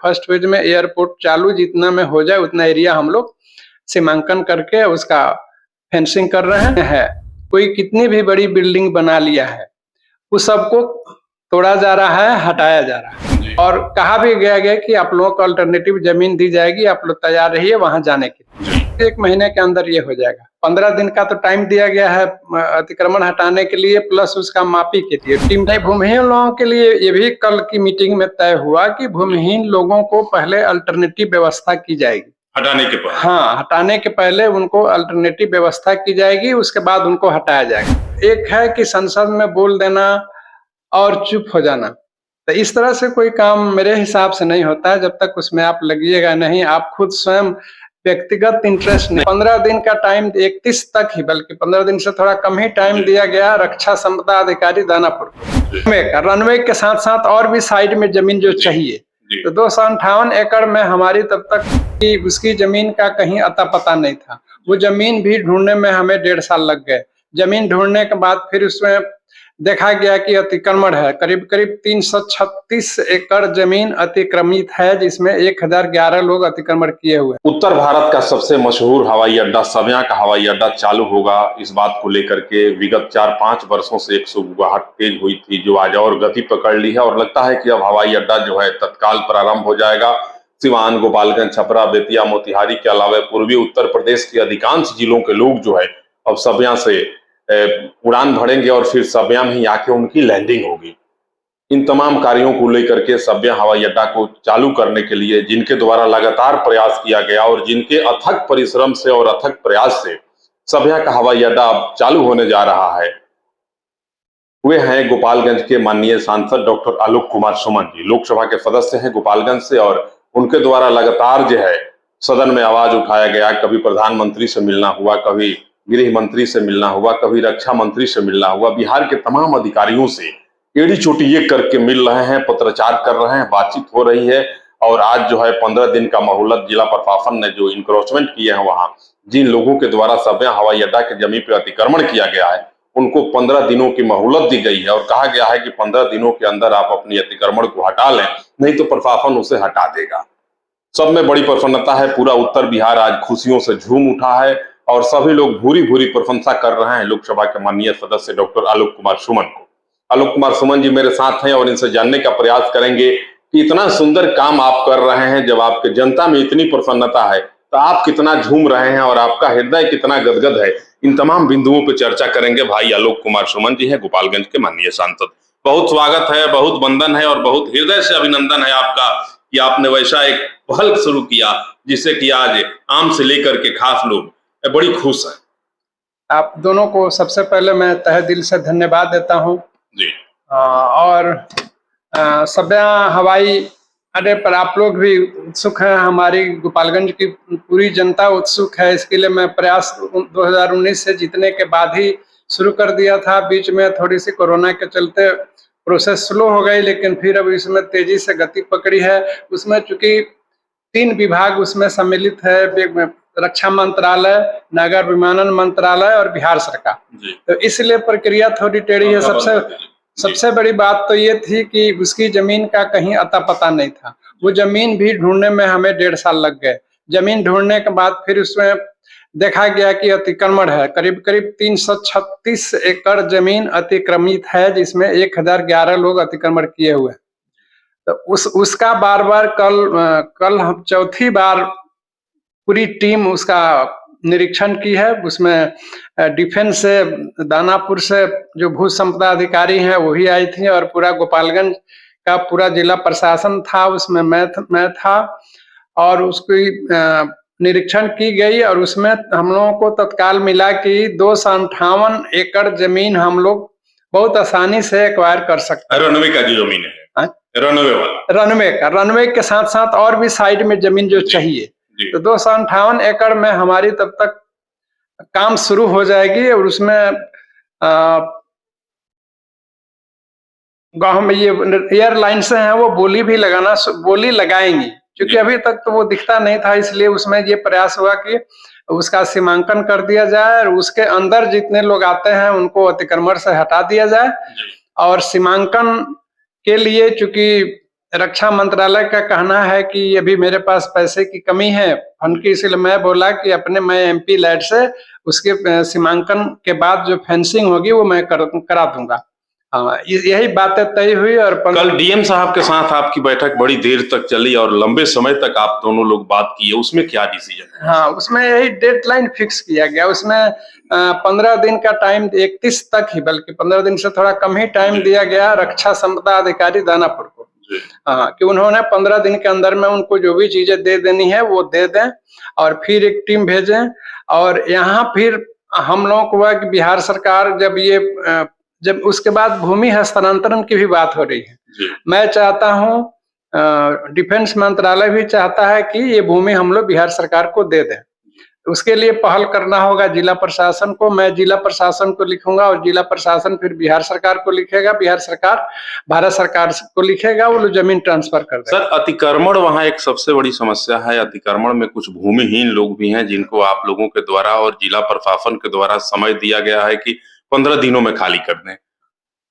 First phase में airport चालू जितना में हो जाए उतना एरिया हम लोग सीमांकन करके उसका फेंसिंग कर रहे हैं। कोई कितनी भी बड़ी बिल्डिंग बना लिया है उस सबको तोड़ा जा रहा है, हटाया जा रहा है और कहा भी गया कि आप लोगों को अल्टरनेटिव जमीन दी जाएगी, आप लोग तैयार रहिए वहां जाने के लिए। 1 महीने के अंदर ये हो जाएगा। 15 दिन का तो टाइम दिया गया है अतिक्रमण हटाने के लिए प्लस उसका मापी के लिए। टीम भूमिहीन लोगों के लिए ये भी कल की मीटिंग में तय हुआ कि भूमिहीन लोगों को पहले अल्टरनेटिव व्यवस्था की जाएगी हटाने के पहले। हाँ, हटाने के पहले उनको अल्टरनेटिव व्यवस्था की जाएगी, उसके बाद उनको हटाया जाएगा। एक है कि संसद में बोल देना और चुप हो जाना, तो इस तरह से कोई काम मेरे हिसाब से नहीं होता है जब तक उसमें आप लगिएगा नहीं। आप खुद स्वयं व्यक्तिगत इंटरेस्ट नहीं। 15 दिन का टाइम 31 तक ही, बल्कि 15 दिन से थोड़ा कम ही टाइम दिया गया रक्षा संपदा अधिकारी दानापुर को। रनवे के साथ साथ और भी साइड में जमीन जो चाहिए, तो 258 एकड़ में हमारी तब तक की उसकी जमीन का कहीं अता पता नहीं था। वो जमीन भी ढूंढने में हमें 1.5 साल लग गए। जमीन ढूंढने के बाद फिर उसमें देखा गया कि अतिक्रमण है। करीब 336 एकड़ जमीन अतिक्रमित है, जिसमें 1011 लोग अतिक्रमण किए हुए। उत्तर भारत का सबसे मशहूर हवाई अड्डा सबिया का हवाई अड्डा चालू होगा, इस बात को लेकर के विगत 4-5 वर्षों से एक सुगबुगाहट तेज हुई थी, जो आज और गति पकड़ ली है और लगता है कि अब हवाई अड्डा जो है तत्काल प्रारंभ हो जाएगा। सिवान, गोपालगंज, छपरा, बेतिया, मोतिहारी के अलावा पूर्वी उत्तर प्रदेश के अधिकांश जिलों के लोग जो है अब सबिया से उड़ान भरेंगे और फिर सबिया में ही आके उनकी लैंडिंग होगी। इन तमाम कार्यों को लेकर के सबिया हवाई अड्डा को चालू करने के लिए जिनके द्वारा लगातार प्रयास किया गया और जिनके अथक परिश्रम से और अथक प्रयास से सबिया का हवाई अड्डा अब चालू होने जा रहा है, वे हैं गोपालगंज के माननीय सांसद डॉक्टर आलोक कुमार सुमन जी। लोकसभा के सदस्य हैं गोपालगंज से और उनके द्वारा लगातार जो है सदन में आवाज उठाया गया। कभी प्रधानमंत्री से मिलना हुआ, कभी गृह मंत्री से मिलना हुआ, कभी रक्षा मंत्री से मिलना हुआ। बिहार के तमाम अधिकारियों से एड़ी चोटी एक करके मिल रहे हैं, पत्राचार कर रहे हैं, बातचीत हो रही है और आज जो है 15 दिन का मोहलत जिला प्रशासन ने जो इंक्रोचमेंट किए हैं, वहां जिन लोगों के द्वारा सबिया हवाई अड्डा के जमीन पर अतिक्रमण किया गया है उनको 15 दिनों की मोहलत दी गई है और कहा गया है कि 15 दिनों के अंदर आप अपनी अतिक्रमण को हटा लें, नहीं तो प्रशासन उसे हटा देगा। सब में बड़ी प्रसन्नता है। पूरा उत्तर बिहार आज खुशियों से झूम उठा है और सभी लोग भूरी भूरी प्रशंसा कर रहे हैं लोकसभा के माननीय सदस्य डॉक्टर आलोक कुमार सुमन को। आलोक कुमार सुमन जी मेरे साथ हैं और इनसे जानने का प्रयास करेंगे कि इतना सुंदर काम आप कर रहे हैं, जब आपके जनता में इतनी प्रसन्नता है तो आप कितना झूम रहे हैं और आपका हृदय कितना गदगद है। इन तमाम बिंदुओं पर चर्चा करेंगे। भाई आलोक कुमार सुमन जी हैं, गोपालगंज के माननीय सांसद। बहुत स्वागत है, बहुत वंदन है और बहुत हृदय से अभिनंदन है आपका कि आपने वैसा एक पहल शुरू किया जिससे कि आज आम से लेकर के खास लोग बड़ी खुश है। आप दोनों को सबसे पहले मैं तहे दिल से धन्यवाद देता हूं जी। और सबिया हवाई अड्डे पर आप लोग भी उत्सुक हैं, हमारी गोपालगंज की पूरी जनता उत्सुक है। इसके लिए मैं प्रयास 2019 से जीतने के बाद ही शुरू कर दिया था। बीच में थोड़ी सी कोरोना के चलते प्रोसेस स्लो हो गई, लेकिन फिर अब इसमें तेजी से गति पकड़ी है। उसमें चूंकि 3 विभाग उसमें सम्मिलित है, रक्षा मंत्रालय, नगर विमानन मंत्रालय और बिहार सरकार, तो इसलिए प्रक्रिया थोड़ी टेढ़ी है। सबसे बड़ी बात तो ये थी कि उसकी जमीन का कहीं अता पता नहीं था। वो जमीन भी ढूंढने में हमें 1.5 साल लग गए। जमीन ढूंढने के बाद फिर उसमें देखा गया कि अतिक्रमण है। करीब 336 एकड़ जमीन अतिक्रमित है, जिसमें 1011 लोग अतिक्रमण किए हुए। तो उसका बार कल हम चौथी बार पूरी टीम उसका निरीक्षण की है। उसमें डिफेंस से, दानापुर से जो भू संपदा अधिकारी हैं वही आई थी और पूरा गोपालगंज का पूरा जिला प्रशासन था, उसमें मैं था और उसकी निरीक्षण की गई और उसमें हम लोगों को तत्काल मिला कि 258 एकड़ जमीन हम लोग बहुत आसानी से एक्वायर कर सकते हैं। रनवे का जो जमीन है, रनवे के साथ साथ और भी साइड में जमीन जो चाहिए, तो 258 एकड़ में हमारी तब तक काम शुरू हो जाएगी और उसमें गांव में ये एयरलाइन से हैं वो बोली लगाएंगी, क्योंकि अभी तक तो वो दिखता नहीं था। इसलिए उसमें ये प्रयास हुआ कि उसका सीमांकन कर दिया जाए और उसके अंदर जितने लोग आते हैं उनको अतिक्रमण से हटा दिया जाए। और सीमांकन के लिए चूंकि रक्षा मंत्रालय का कहना है कि अभी मेरे पास पैसे की कमी है फंड की, इसलिए मैं बोला कि मैं एमपी लैड से उसके सीमांकन के बाद जो फेंसिंग होगी वो मैं करा दूंगा। हाँ, यही बातें तय हुई और कल डीएम साहब के साथ आपकी बैठक बड़ी देर तक चली और लंबे समय तक आप दोनों लोग बात किए, उसमें क्या डिसीजन है? हाँ, उसमें यही डेडलाइन फिक्स किया गया। उसमें 15 दिन का टाइम, 31 तक ही, बल्कि 15 दिन से थोड़ा कम ही टाइम दिया गया रक्षा संपदा अधिकारी दानापुर को। हाँ, कि उन्होंने 15 दिन के अंदर में उनको जो भी चीजें दे देनी है वो दे दें और फिर एक टीम भेजें। और यहाँ फिर हम लोगों को हुआ कि बिहार सरकार जब उसके बाद भूमि हस्तांतरण की भी बात हो रही है, मैं चाहता हूँ डिफेंस मंत्रालय भी चाहता है कि ये भूमि हम लोग बिहार सरकार को दे दें। उसके लिए पहल करना होगा जिला प्रशासन को। मैं जिला प्रशासन को लिखूंगा और जिला प्रशासन फिर बिहार सरकार को लिखेगा, बिहार सरकार भारत सरकार को लिखेगा, वो लोग जमीन ट्रांसफर कर देगा। सर, अतिक्रमण वहाँ एक सबसे बड़ी समस्या है। अतिक्रमण में कुछ भूमिहीन लोग भी हैं जिनको आप लोगों के द्वारा और जिला प्रशासन के द्वारा समय दिया गया है कि 15 दिनों में खाली कर दें।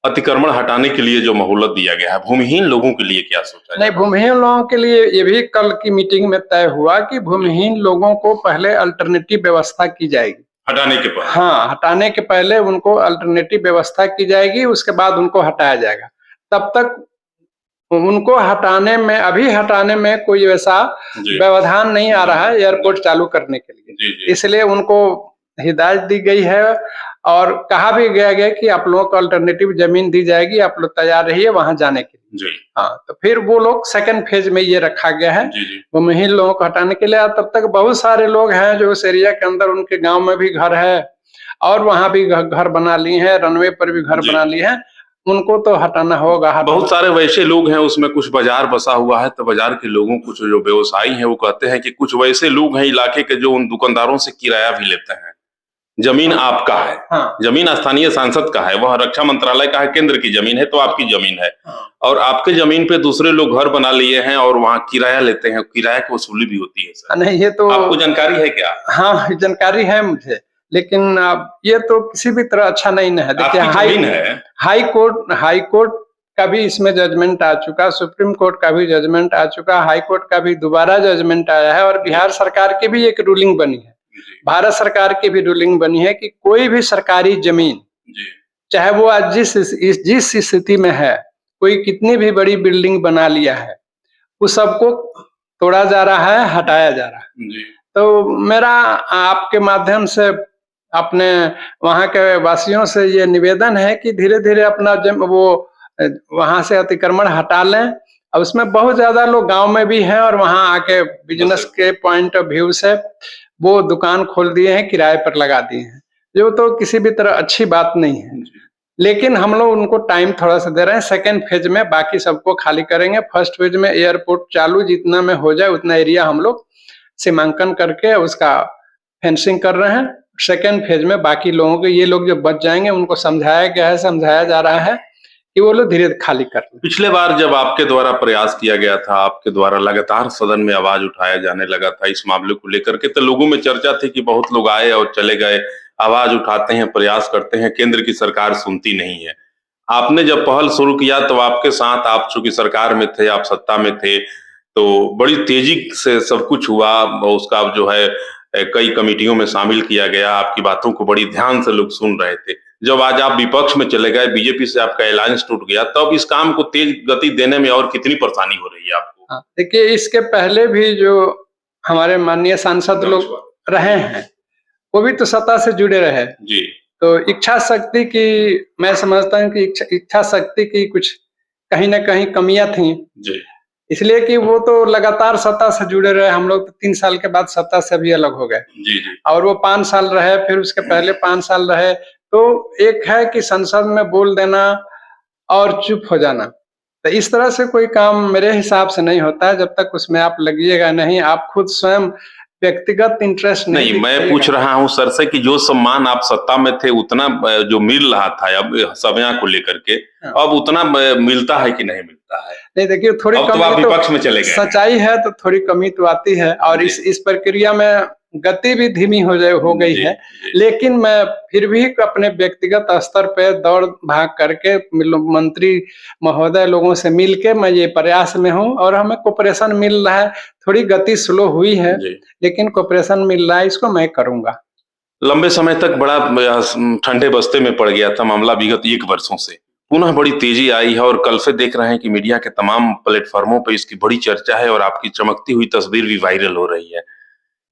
अतिक्रमण हटाने के लिए जो मोहलत दिया गया है, भूमिहीन लोगों के लिए क्या सोचा नहीं, भूमिहीन लोगों के लिए ये भी कल की मीटिंग में तय हुआ कि भूमिहीन लोगों को पहले अल्टरनेटिव व्यवस्था की जाएगी हटाने के पहले। हाँ, हटाने के पहले उनको अल्टरनेटिव व्यवस्था की जाएगी, उसके बाद उनको हटाया जाएगा। तब तक उनको अभी हटाने में कोई वैसा व्यवधान नहीं आ रहा है एयरपोर्ट चालू करने के लिए। इसलिए उनको हिदायत दी गई है और कहा भी गया कि आप लोगों को अल्टरनेटिव जमीन दी जाएगी, आप लोग तैयार रहिए वहां जाने के लिए। हाँ, तो फिर वो लोग सेकंड फेज में ये रखा गया है भूमिहीन लोगों को हटाने के लिए। तब तक बहुत सारे लोग हैं जो उस एरिया के अंदर, उनके गांव में भी घर है और वहां भी घर बना लिए हैं, रनवे पर भी घर बना लिए हैं, उनको तो हटाना होगा। बहुत सारे वैसे लोग हैं, उसमें कुछ बाजार बसा हुआ है, तो बाजार के लोगों, कुछ जो व्यवसायी हैं वो कहते हैं कि कुछ वैसे लोग हैं इलाके के जो उन दुकानदारों से किराया भी लेते हैं। जमीन आपका है, हाँ। जमीन स्थानीय सांसद का है, वह रक्षा मंत्रालय का है, केंद्र की जमीन है, तो आपकी जमीन है। और आपके जमीन पे दूसरे लोग घर बना लिए हैं और वहाँ किराया लेते हैं, किराया की वसूली भी होती है सर। नहीं, ये तो आपको जानकारी है क्या? हाँ, जानकारी है मुझे, लेकिन अब ये तो किसी भी तरह अच्छा नहीं है। देखिए, हाई कोर्ट का भी इसमें जजमेंट आ चुका, सुप्रीम कोर्ट का भी जजमेंट आ चुका, हाई कोर्ट का भी दोबारा जजमेंट आया है और बिहार सरकार की भी एक रूलिंग बनी है, भारत सरकार की भी रूलिंग बनी है कि कोई भी सरकारी जमीन, चाहे वो आज जिस स्थिति में है, कोई कितनी भी बड़ी बिल्डिंग बना लिया है, उस सबको तोड़ा जा रहा है, हटाया जा रहा है। तो मेरा आपके माध्यम से अपने वहां के वासियों से ये निवेदन है कि धीरे धीरे अपना वहां से अतिक्रमण हटा लें। अब उसमें बहुत ज्यादा लोग गांव में भी हैं और वहां आके बिजनेस के पॉइंट ऑफ व्यू से वो दुकान खोल दिए हैं, किराए पर लगा दिए हैं, जो तो किसी भी तरह अच्छी बात नहीं है। लेकिन हम लोग उनको टाइम थोड़ा सा दे रहे हैं। सेकेंड फेज में बाकी सबको खाली करेंगे। फर्स्ट फेज में एयरपोर्ट चालू जितना में हो जाए उतना एरिया हम लोग सीमांकन करके उसका फेंसिंग कर रहे हैं। सेकेंड फेज में बाकी लोगों को, ये लोग जो बच जाएंगे उनको समझाया जा रहा है कि वो लोग धीरे खाली कर लें। पिछले बार जब आपके द्वारा प्रयास किया गया था, आपके द्वारा लगातार सदन में आवाज उठाया जाने लगा था इस मामले को लेकर के, तो लोगों में चर्चा थी कि बहुत लोग आए और चले गए, आवाज उठाते हैं, प्रयास करते हैं, केंद्र की सरकार सुनती नहीं है। आपने जब पहल शुरू किया तो आपके साथ, आप चूंकि सरकार में थे, आप सत्ता में थे, तो बड़ी तेजी से सब कुछ हुआ। उसका जो है कई कमेटियों में शामिल किया गया, आपकी बातों को बड़ी ध्यान से लोग सुन रहे थे। जब आज आप विपक्ष में चले गए, बीजेपी से आपका अलायंस टूट गया, तब इस काम को तेज गति देने में और कितनी परेशानी हो रही है आपको? देखिए, इसके पहले भी जो हमारे माननीय सांसद लोग रहे हैं, वो भी तो सत्ता से जुड़े रहे जी। तो इच्छा शक्ति की, मैं समझता हूँ कि इच्छा शक्ति की कुछ कहीं ना कहीं कमियां थी जी। इसलिए कि वो तो लगातार सत्ता से जुड़े रहे। हम लोग 3 साल के बाद सत्ता से भी अलग हो गए जी। और वो 5 साल रहे, फिर उसके पहले 5 साल रहे। तो एक है कि संसद में बोल देना और चुप हो जाना, तो इस तरह से कोई काम मेरे हिसाब से नहीं होता है जब तक उसमें आप लगिएगा नहीं, आप खुद स्वयं व्यक्तिगत इंटरेस्ट नहीं। मैं पूछ रहा हूँ सर से कि जो सम्मान आप सत्ता में थे उतना जो मिल रहा था अब समय को लेकर के, अब उतना मिलता है कि नहीं मिलता है? नहीं, देखिए, थोड़ी कमी तो विपक्ष में चले गए। सच्चाई है तो थोड़ी कमी तो आती है और इस प्रक्रिया में गति भी धीमी हो गई जी, है। जी। लेकिन मैं फिर भी अपने व्यक्तिगत स्तर पे दौड़ भाग करके मंत्री महोदय लोगों से मिल के मैं ये प्रयास में हूँ और हमें कोऑपरेशन मिल रहा है। थोड़ी गति स्लो हुई है, जी। लेकिन कोऑपरेशन मिल रहा है, इसको मैं करूँगा। लंबे समय तक बड़ा ठंडे बस्ते में पड़ गया था मामला विगत 1 वर्षों से। पुनः बड़ी तेजी आई है और कल से देख रहे हैं कि मीडिया के तमाम प्लेटफ़ॉर्मों पे इसकी बड़ी चर्चा है और आपकी चमकती हुई तस्वीर भी वायरल हो रही है।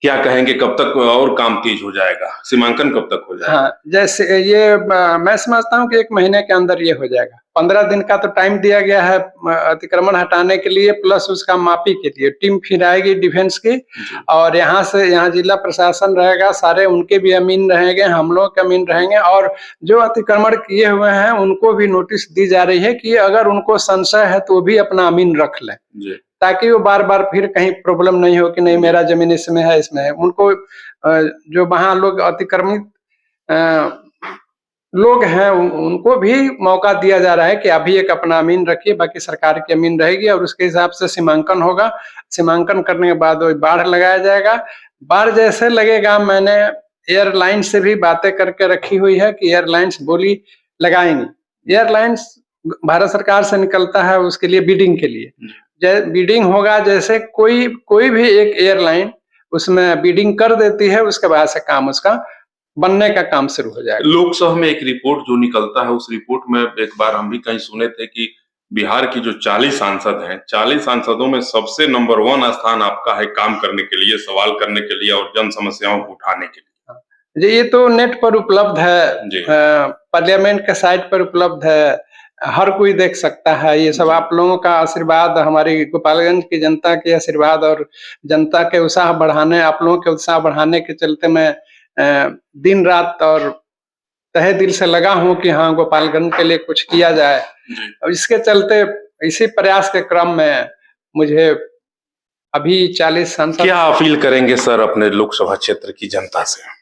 क्या कहेंगे कब तक और काम तेज हो जाएगा? सीमांकन कब तक हो जाएगा? हाँ, जैसे ये मैं समझता हूँ कि 1 महीने के अंदर ये हो जाएगा। 15 दिन का तो टाइम दिया गया है अतिक्रमण हटाने के लिए प्लस उसका मापी के लिए। टीम फिर आएगी डिफेंस की जी। और यहाँ जिला प्रशासन रहेगा, सारे उनके भी अमीन रहेंगे, हम लोग के अमीन रहेंगे और जो अतिक्रमण किए हुए हैं उनको भी नोटिस दी जा रही है कि अगर उनको संशय है तो वो भी अपना अमीन रख लें। जी। ताकि वो बार-बार फिर कहीं प्रॉब्लम नहीं हो कि नहीं मेरा ज़मीन इसमें है, इसमें है। उनको जो वहाँ लोग अतिक्रमित अ, लोग हैं उनको भी मौका दिया जा रहा है कि अभी एक अपना अमीन रखिए, बाकी सरकार की अमीन रहेगी और उसके हिसाब से सीमांकन होगा। सीमांकन करने के बाद वो बाड़ लगाया जाएगा। बाड़ जैसे लगेगा मैंने एयरलाइन से भी बातें करके रखी हुई है कि एयरलाइन्स बोली लगाएँगी। एयरलाइन्स भारत सरकार से निकलता है उसके लिए बिडिंग के लिए। बिडिंग होगा जैसे कोई भी एक एयरलाइन उसमें बिडिंग कर देती है उसके बाद से काम उसका बनने का काम शुरू हो जाएगा। लोकसभा में एक रिपोर्ट जो निकलता है उस रिपोर्ट में एक बार हम भी कहीं सुने थे कि बिहार की जो 40 सांसद हैं 40 सांसदों में सबसे नंबर 1 स्थान आपका है काम करने के लिए, सवाल करने के लिए और जन समस्याओं को उठाने के लिए। जी, ये तो नेट पर उपलब्ध है। जी। पार्लियामेंट के साइट पर उपलब्ध है। हर कोई देख सकता है। ये सब जी। आप लोगों का आशीर्वाद, हमारी गोपालगंज की जनता के आशीर्वाद और जनता के उत्साह बढ़ाने आप लोगों के उत्साह बढ़ाने के चलते मैं दिन-रात और तहे दिल से लगा हूँ कि हाँ, गोपालगंज के लिए कुछ किया जाए। जी। और इसके चलते इसी प्रयास के क्रम में मुझे अभी 40 सांसद क्या अपील करेंगे सर अपने लोकसभा क्षेत्र की जनता से?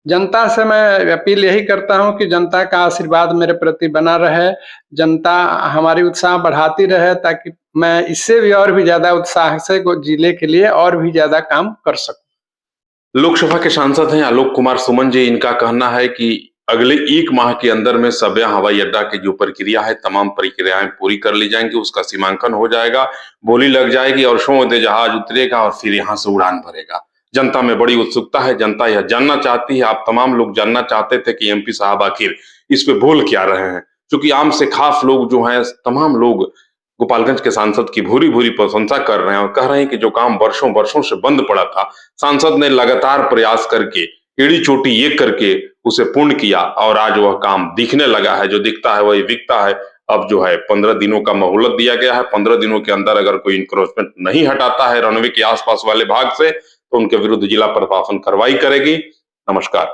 जनता से मैं अपील यही करता हूँ कि जनता का आशीर्वाद मेरे प्रति बना रहे, जनता हमारी उत्साह बढ़ाती रहे ताकि मैं इससे भी और भी ज़्यादा उत्साह से जिले के लिए और भी ज़्यादा काम कर सकूँ। लोकसभा के सांसद हैं आलोक कुमार सुमन जी, इनका कहना है कि अगले 1 माह के अंदर में सबिया हवाई अड्डा की जो प्रक्रिया है तमाम प्रक्रियाएं पूरी कर ली जाएंगी, उसका सीमांकन हो जाएगा, बोली लग जाएगी और शोध जहाज उतरेगा और फिर यहाँ से उड़ान भरेगा। जनता में बड़ी उत्सुकता है, जनता यह जानना चाहती है, आप तमाम लोग जानना चाहते थे कि एमपी साहब आखिर इस पे बोल क्या रहे हैं, क्योंकि आम से खास लोग जो हैं तमाम लोग गोपालगंज के सांसद की भूरी-भूरी प्रशंसा कर रहे हैं और कह रहे हैं कि जो काम वर्षों-वर्षों से बंद पड़ा था, सांसद ने लगातार प्रयास करके, एड़ी-चोटी एक करके उसे पूर्ण किया और आज वह काम दिखने लगा है, जो दिखता है वही बिकता है। अब जो है 15 दिनों का मोहलत दिया गया है, 15 दिनों के अंदर अगर कोई इंक्रोचमेंट नहीं हटाता है रनवे के आसपास वाले भाग से, तो उनके विरुद्ध जिला प्रशासन कार्रवाई करेगी। नमस्कार।